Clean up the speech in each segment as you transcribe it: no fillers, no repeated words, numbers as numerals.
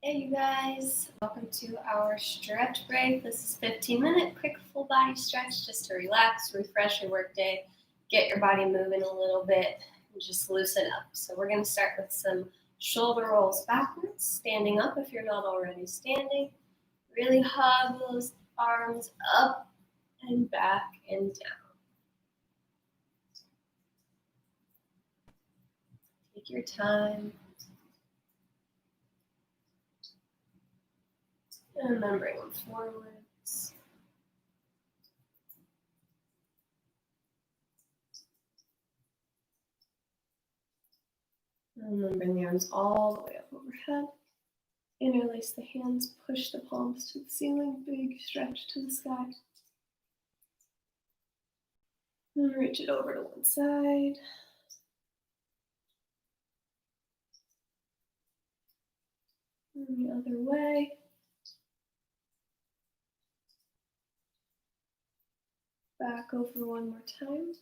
Hey you guys, welcome to our stretch break. This is 15-minute quick full body stretch just to relax, refresh your workday, get your body moving a little bit, and just loosen up. So we're going to start with some shoulder rolls backwards, standing up if you're not already standing. Really hug those arms up and back and down. Take your time. And then bring them forwards. And then bring the arms all the way up overhead. Interlace the hands, push the palms to the ceiling, big stretch to the sky. And reach it over to one side. And the other way. Back over one more time.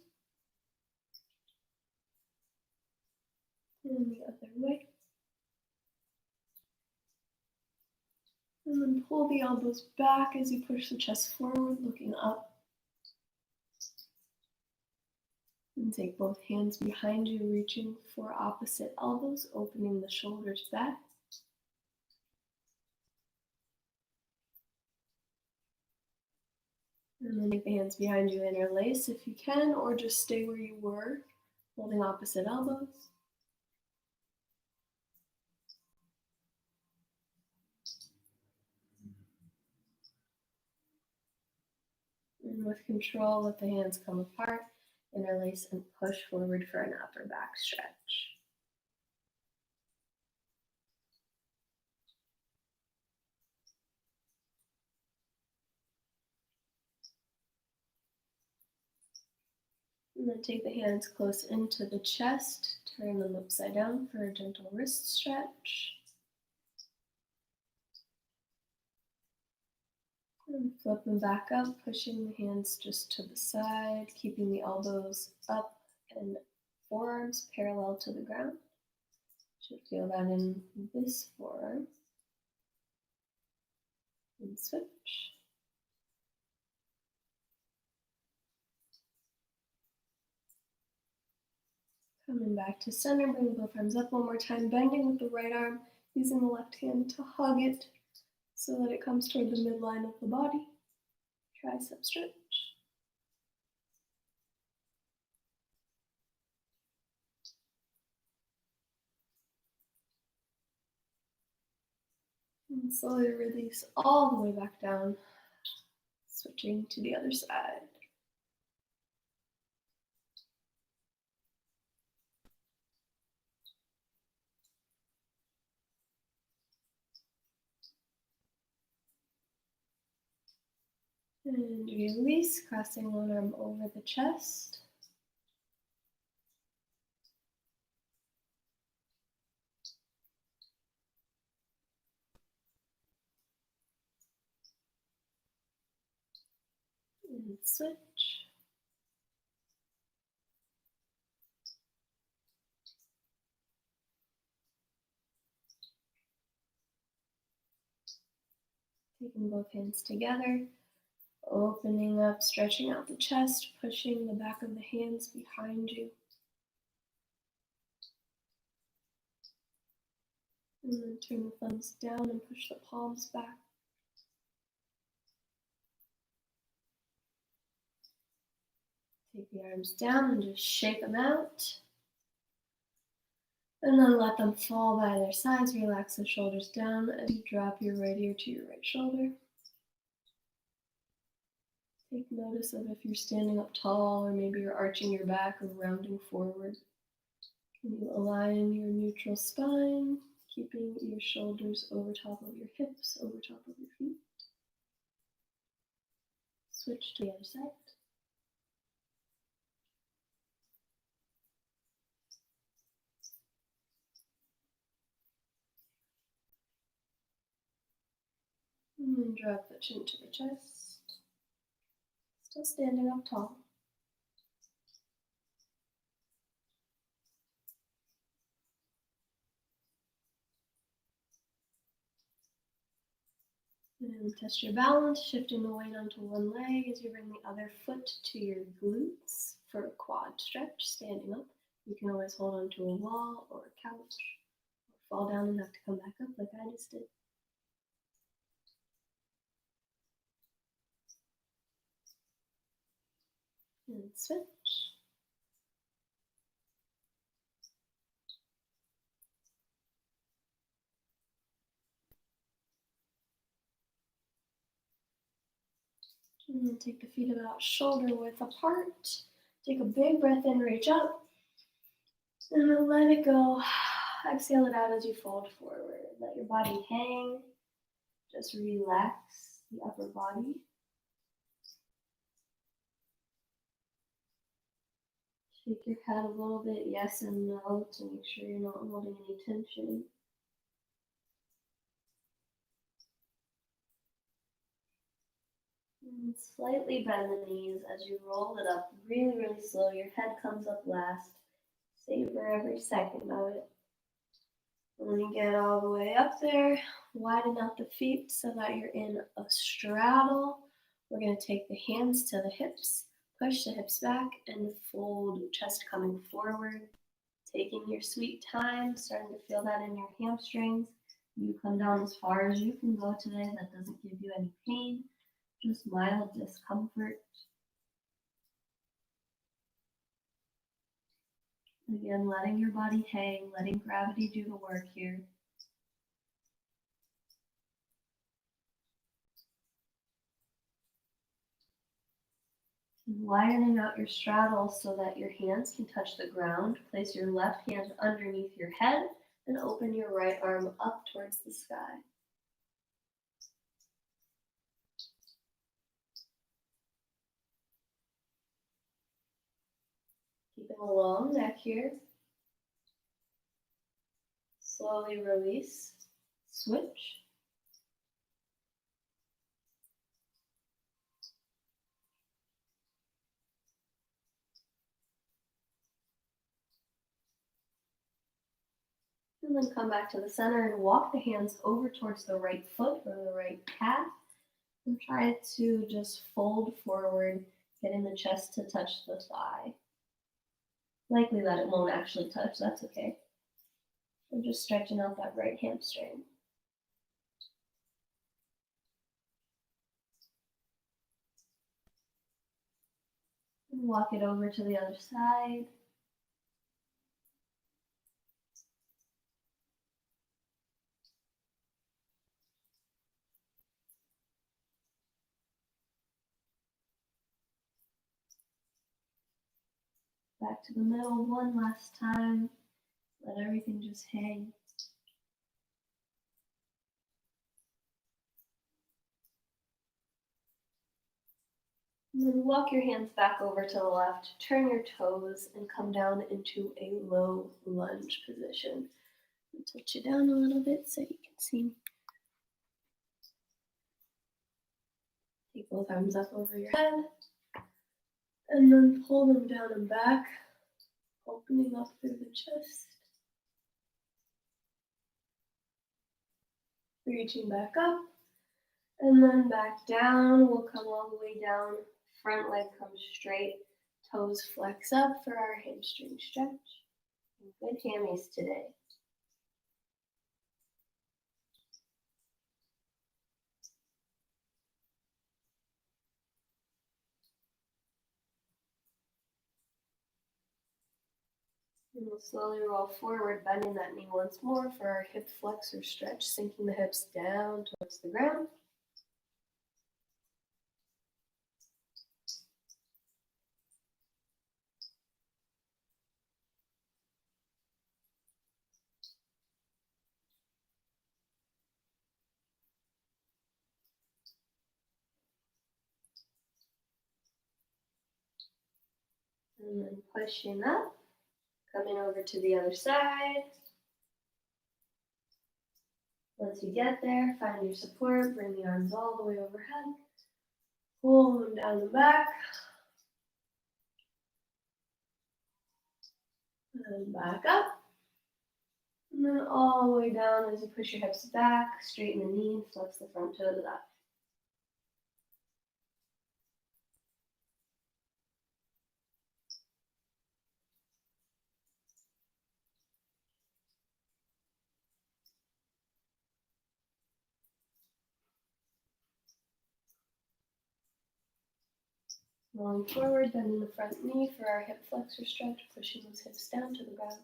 And the other way. And then pull the elbows back as you push the chest forward, looking up. And take both hands behind you, reaching for opposite elbows, opening the shoulders back. And then take the hands behind you, interlace if you can, or just stay where you were, holding opposite elbows. And with control, let the hands come apart, interlace and push forward for an upper back stretch. And then take the hands close into the chest, turn them upside down for a gentle wrist stretch. And flip them back up, pushing the hands just to the side, keeping the elbows up and forearms parallel to the ground. Should feel that in this forearm. And switch. Coming back to center, bring both arms up one more time, bending with the right arm, using the left hand to hug it so that it comes toward the midline of the body. Tricep stretch. And slowly release all the way back down, switching to the other side. And release, crossing one arm over the chest. And switch. Taking both hands together, opening up, stretching out the chest, pushing the back of the hands behind you. And then turn the thumbs down and push the palms back. Take the arms down and just shake them out. And then let them fall by their sides. Relax the shoulders down as you drop your right ear to your right shoulder. Take notice of if you're standing up tall or maybe you're arching your back or rounding forward. Can you align your neutral spine, keeping your shoulders over top of your hips, over top of your feet. Switch to the other side. And then drop the chin to the chest. Still standing up tall. And test your balance, shifting the weight onto one leg as you bring the other foot to your glutes for a quad stretch, standing up. You can always hold onto a wall or a couch, or fall down and have to come back up like I just did. And switch. And then take the feet about shoulder width apart. Take a big breath in, reach up. And then let it go. Exhale it out as you fold forward. Let your body hang. Just relax the upper body. Shake your head a little bit, yes and no, to make sure you're not holding any tension. And slightly bend the knees as you roll it up really, really slow. Your head comes up last. Savor every second of it. When you get all the way up there, widen out the feet so that you're in a straddle. We're going to take the hands to the hips, push the hips back, and fold, chest coming forward. Taking your sweet time, starting to feel that in your hamstrings. You come down as far as you can go today. That doesn't give you any pain, just mild discomfort. Again, letting your body hang, letting gravity do the work here. Widening out your straddle so that your hands can touch the ground. Place your left hand underneath your head and open your right arm up towards the sky. Keeping a long neck here. Slowly release. Switch. And then come back to the center and walk the hands over towards the right foot or the right calf. And try to just fold forward, getting the chest to touch the thigh. Likely that it won't actually touch, that's okay. I'm just stretching out that right hamstring. And walk it over to the other side. Back to the middle one last time. Let everything just hang. And then walk your hands back over to the left, turn your toes, and come down into a low lunge position. I'll touch you down a little bit so you can see me. Take both arms up over your head, and then pull them down and back, opening up through the chest. Reaching back up, and then back down. We'll come all the way down. Front leg comes straight, toes flex up for our hamstring stretch. Good hammies today. And we'll slowly roll forward, bending that knee once more for our hip flexor stretch, sinking the hips down towards the ground. And then pushing up, coming over to the other side. Once you get there, find your support, bring the arms all the way overhead. Pull them down the back. And back up. And then all the way down as you push your hips back, straighten the knee, flex the front toe to that Rolling forward, bending the front knee for our hip flexor stretch, pushing those hips down to the ground.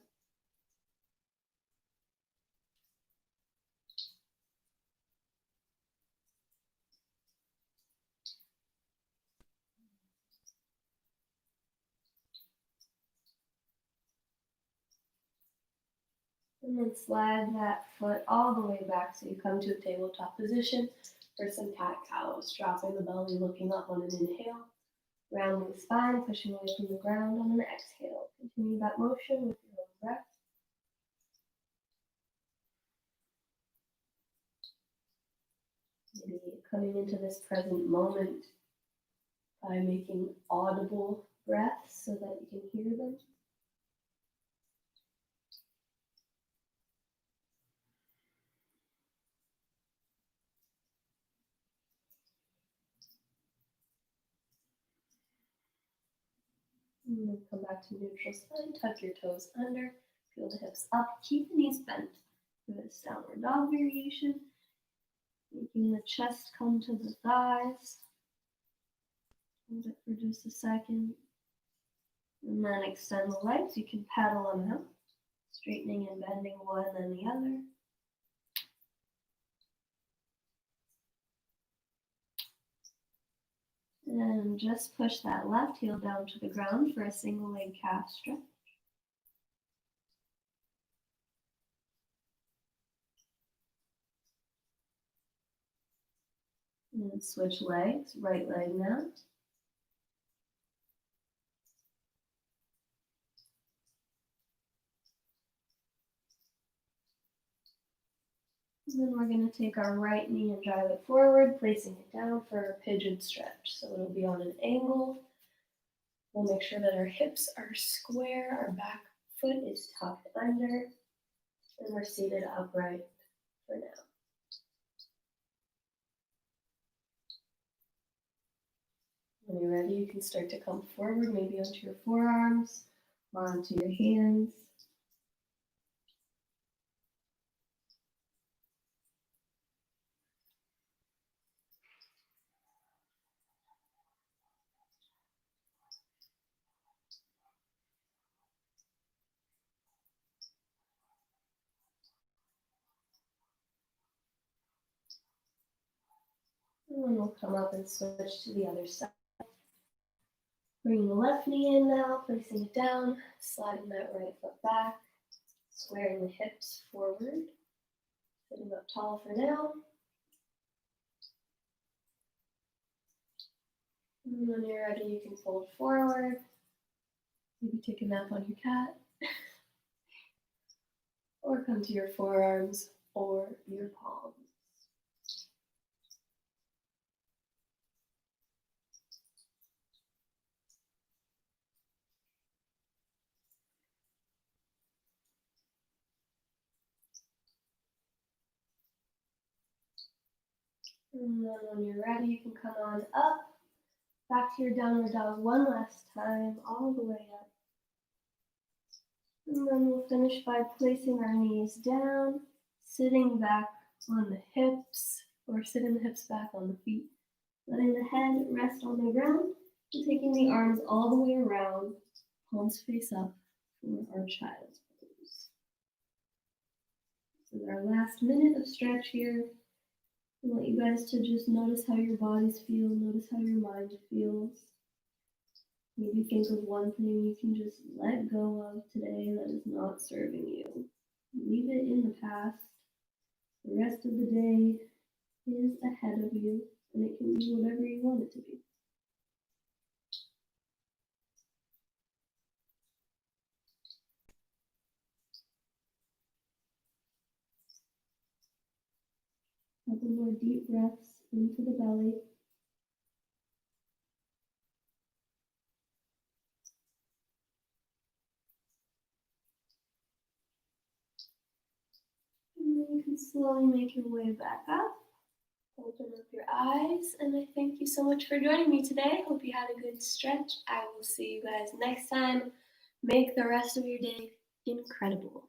And then slide that foot all the way back so you come to a tabletop position for some cat-cows, dropping the belly, looking up on an inhale, rounding the spine, pushing away from the ground on an exhale. Continue that motion with your own breath. Maybe coming into this present moment by making audible breaths so that you can hear them. And then come back to neutral spine, tuck your toes under, peel the hips up, keep the knees bent for this downward dog variation. Making the chest come to the thighs. Hold it for just a second. And then extend the legs. You can pedal them out, straightening and bending one and the other. And just push that left heel down to the ground for a single leg calf stretch. And then switch legs, right leg now. And then we're going to take our right knee and drive it forward, placing it down for a pigeon stretch. So it'll be on an angle. We'll make sure that our hips are square, our back foot is tucked under, and we're seated upright for now. When you're ready, you can start to come forward, maybe onto your forearms or onto your hands. And then we'll come up and switch to the other side. Bring the left knee in now, placing it down, sliding that right foot back, squaring the hips forward, sitting up tall for now. And when you're ready, you can fold forward, maybe take a nap on your cat, or come to your forearms or your palms. And then when you're ready, you can come on up, back to your downward dog one last time, all the way up. And then we'll finish by placing our knees down, sitting back on the hips, or sitting the hips back on the feet, letting the head rest on the ground, and taking the arms all the way around, palms face up for our child's pose. This is our last minute of stretch here. I want you guys to just notice how your bodies feel, notice how your mind feels. Maybe think of one thing you can just let go of today that is not serving you. Leave it in the past. The rest of the day is ahead of you, and it can be whatever you want it to be. Couple more deep breaths into the belly. And then you can slowly make your way back up. Open up your eyes, and I thank you so much for joining me today. Hope you had a good stretch. I will see you guys next time. Make the rest of your day incredible.